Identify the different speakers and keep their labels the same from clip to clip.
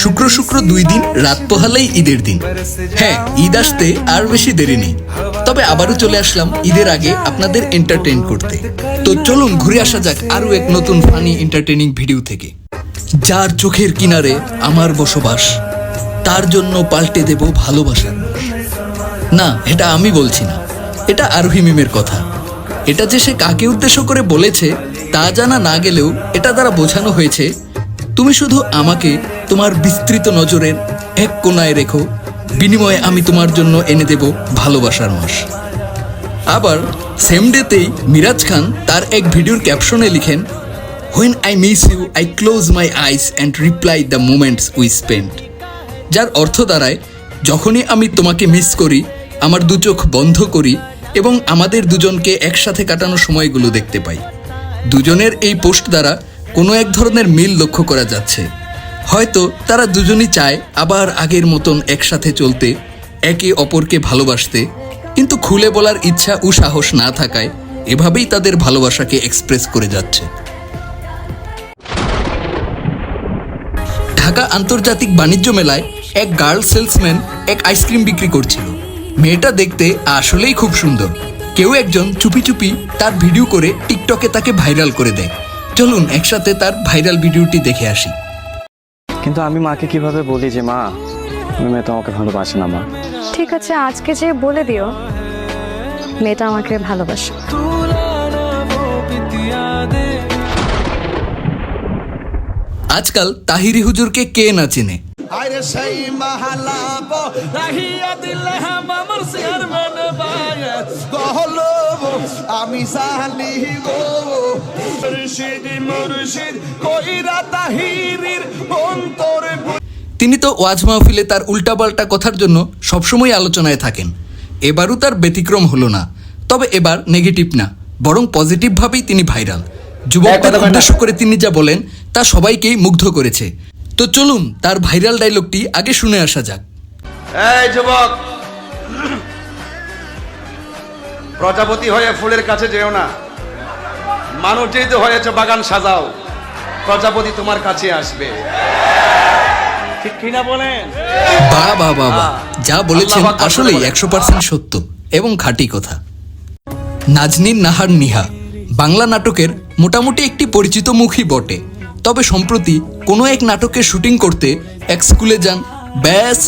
Speaker 1: শুক্র শুক্র 2 দিন, রাত পোহালেই ঈদের দিন। হ্যাঁ, ঈদ আসতে আর বেশি দেরি নেই। তবে আবারও চলে আসলাম ঈদের আগে আপনাদের এন্টারটেইন করতে। তো চলুন ঘুরে আসা যাক আরো এক নতুন ফানি এন্টারটেইনিং ভিডিও থেকে। যার চোখের কিনারে আমার বসবাস, তার জন্য পাল্টে দেব ভালোবাসা। না, এটা আমি বলছি না, এটা আরোহী মিমের কথা। এটা যে সে কাকে উদ্দেশ্য করে বলেছে তা জানা না গেলেও এটা দ্বারা বোঝানো হয়েছে, তুমি শুধু আমাকে তোমার বিস্তৃত নজরের এক কোণায় রেখো, বিনিময়ে আমি তোমার জন্য এনে দেব ভালোবাসার মাস। আবার সেম ডেতেই মিরাজ খান তার এক ভিডিওর ক্যাপশনে লিখেন, when I miss you I close my eyes and reply the moments we spend. যার অর্থ দাঁড়ায়, যখনই আমি তোমাকে মিস করি আমার দু চোখ বন্ধ করি এবং আমাদের দুজনকে একসাথে কাটানো সময়গুলো দেখতে পাই। দুজনের এই পোস্ট দ্বারা কোনো এক ধরনের মিল লক্ষ্য করা যাচ্ছে। হয়তো তারা দুজনই চায় আবার আগের মতন একসাথে চলতে, একে অপরকে ভালোবাসতে, কিন্তু খুলে বলার ইচ্ছা ও সাহস না থাকায় এভাবেই তাদের ভালোবাসাকে এক্সপ্রেস করে যাচ্ছে। ঢাকা আন্তর্জাতিক বাণিজ্য মেলায় এক গার্ল সেলসম্যান এক আইসক্রিম বিক্রি করছিল। মেয়েটা দেখতে আসলেই খুব সুন্দর। কেউ একজন চুপি চুপি তার ভিডিও করে টিকটকে তাকে ভাইরাল করে দেয়। চলুন একসাথে তার ভাইরাল ভিডিওটি দেখে আসি।
Speaker 2: কিন্তু আমি মাকে কিভাবে বলি যে মা, মেয়ে তো আমাকে ভালোবাসে না। মা
Speaker 3: ঠিক আছে, আজকে যে বলে দিও মেয়েটা আমাকে ভালোবাসে।
Speaker 1: আজকাল তাহিরি হুজুরকে কে না চেনে। তিনি তো ওয়াজ মাহফিলে তার উল্টাপাল্টা কথার জন্য সবসময় আলোচনায় থাকেন। এবারও তার ব্যতিক্রম হলো না। তবে এবার নেগেটিভ না, বরং পজিটিভ ভাবেই তিনি ভাইরাল। যুবকদের উদ্দেশ্য করে তিনি যা বলেন তা সবাইকেই মুগ্ধ করেছে। তো চলুন তার ভাইরাল ডায়লগটি আগে শুনে আসা যাক।
Speaker 4: এই যুবক, প্রজাপতি হয়ে ফুলের কাছে যেও না। মানুষ যেহেতু হয়েছে, বাগান সাজাও, প্রজাপতি তোমার কাছে আসবে। ঠিক কিনা বলেন?
Speaker 1: বাহ বাহ বাহ বাহ, যা বলেছেন আসলেই 100% সত্য এবং খাঁটি কথা। নাজনীন নাহার নিহা বাংলা নাটকের মোটামুটি একটি পরিচিত মুখই বটে। তবে সম্প্রতি কোনো এক নাটকের শুটিং করতে এক স্কুলে যান। ব্যাস,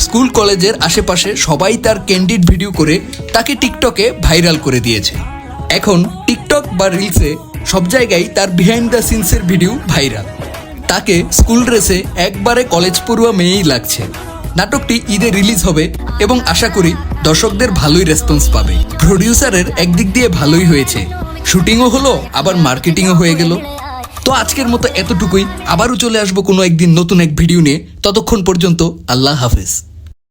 Speaker 1: স্কুল কলেজের আশেপাশে সবাই তার ক্যান্ডিড ভিডিও করে তাকে টিকটকে ভাইরাল করে দিয়েছে। এখন টিকটক বা রিলসে সব জায়গায় তার বিহাইন্ড দ্য সিনসের ভিডিও ভাইরাল। তাকে স্কুল ড্রেসে একবারে কলেজ পড়ুয়া মেয়েই লাগছে। নাটকটি ঈদে রিলিজ হবে এবং আশা করি দর্শকদের ভালোই রেসপন্স পাবে। প্রডিউসারের একদিক দিয়ে ভালোই হয়েছে, শুটিংও হলো আবার মার্কেটিংও হয়ে গেল। তো আজকের মতো এতটুকুই। আবারও চলে আসবো কোনো একদিন নতুন এক ভিডিও নিয়ে। ততক্ষণ পর্যন্ত আল্লাহ হাফেজ।